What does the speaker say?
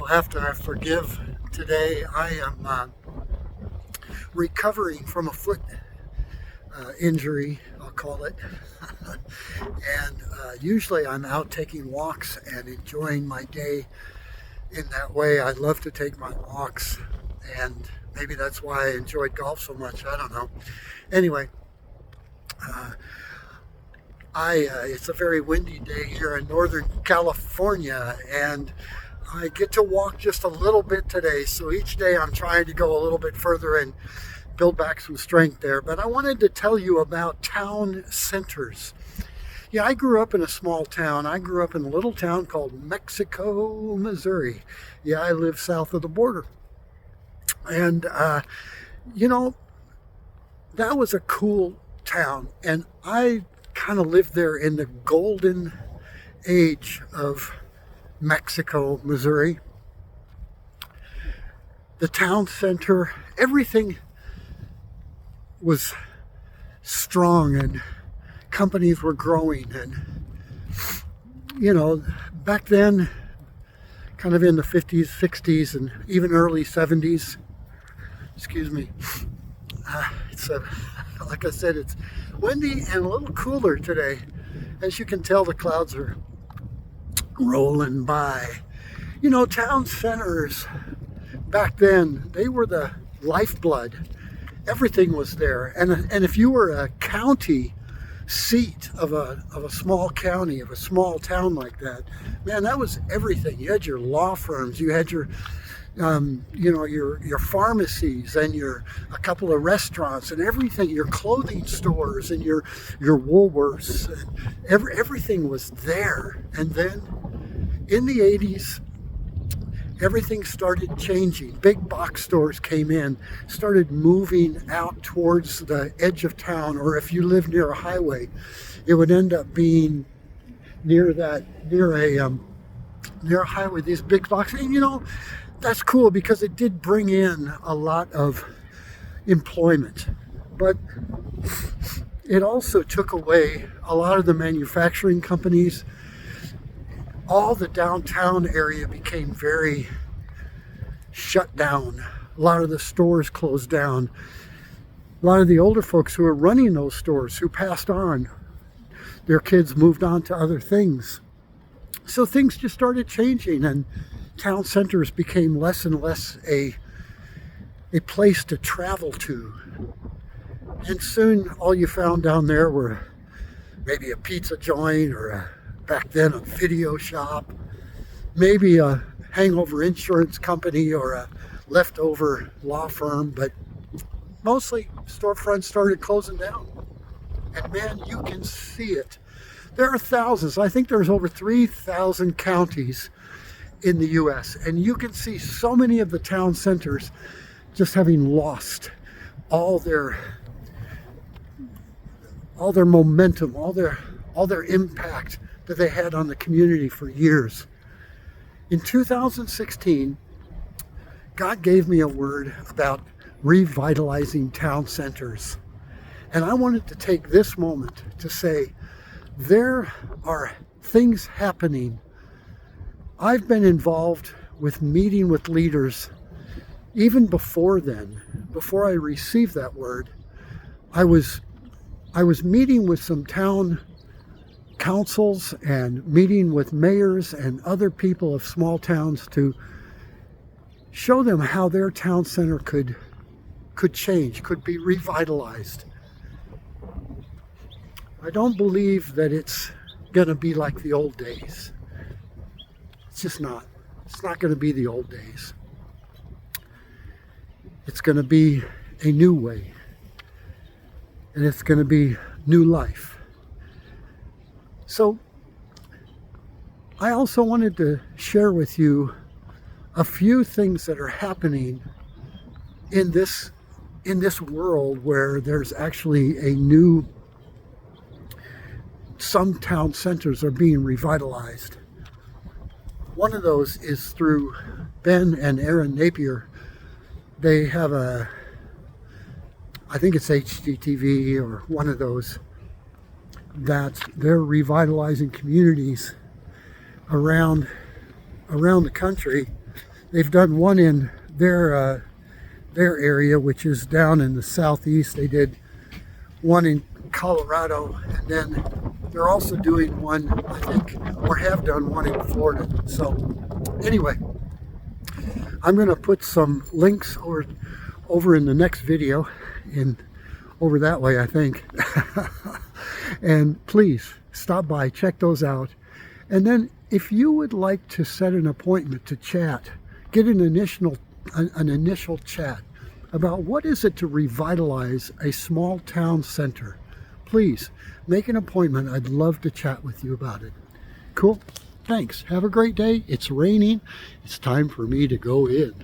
You'll have to forgive today. I am recovering from a foot injury, I'll call it. And usually I'm out taking walks and enjoying my day in that way. I love to take my walks, and maybe that's why I enjoyed golf so much. I don't know. Anyway, uh, it's a very windy day here in Northern California, and I get to walk just a little bit today. So each day I'm trying to go a little bit further and build back some strength there. But I wanted to tell you about town centers. Yeah, I grew up in a small town. I grew up in a little town called Mexico, Missouri. Yeah, I live south of the border. And, you know, that was a cool town. And I kind of lived there in the golden age of Mexico, Missouri. The town center, everything was strong and companies were growing. And, you know, back then, kind of in the 50s, 60s, and even early 70s, excuse me, it's like I said, it's windy and a little cooler today. As you can tell, the clouds are rolling by. You know, town centers back then, they were the lifeblood. Everything was there. And if you were a county seat of a small county, of a small town like that, man, that was everything. You had your law firms, you had your your pharmacies, and a couple of restaurants, and everything, your clothing stores, and your Woolworths, and everything was there. And then in the 80s, everything started changing. Big box stores came in, started moving out towards the edge of town, or if you live near a highway, it would end up being near a highway. These big boxes, and you know, that's cool because it did bring in a lot of employment, but it also took away a lot of the manufacturing companies. All the downtown area became very shut down. A lot of the stores closed down. A lot of the older folks who were running those stores, who passed on, their kids moved on to other things. So things just started changing, and town centers became less and less a place to travel to. And soon all you found down there were maybe a pizza joint, or back then a video shop, maybe a hangover insurance company, or a leftover law firm. But mostly storefronts started closing down. And man, you can see it. There are thousands. I think there's over 3,000 counties in the U.S. And you can see so many of the town centers just having lost all their momentum, all their impact that they had on the community for years. In 2016, God gave me a word about revitalizing town centers. And I wanted to take this moment to say, there are things happening. I've been involved with meeting with leaders even before then. Before I received that word, I was meeting with some town councils and meeting with mayors and other people of small towns to show them how their town center could change, could be revitalized. I don't believe that it's going to be like the old days. It's just not. It's not going to be the old days. It's going to be a new way. And it's going to be new life. So I also wanted to share with you a few things that are happening in this world where there's actually some town centers are being revitalized. One of those is through Ben and Erin Napier. They have I think it's HGTV or one of those, that they're revitalizing communities around the country They've done one in their area, which is down in the southeast. They did one in Colorado, and then they're also doing one, I think, or have done one in Florida. So anyway, I'm going to put some links over in the next video, over that way, I think. And please stop by, check those out. And then if you would like to set an appointment to chat, get an initial chat about what is it to revitalize a small town center, please make an appointment. I'd love to chat with you about it. Cool. Thanks. Have a great day. It's raining. It's time for me to go in.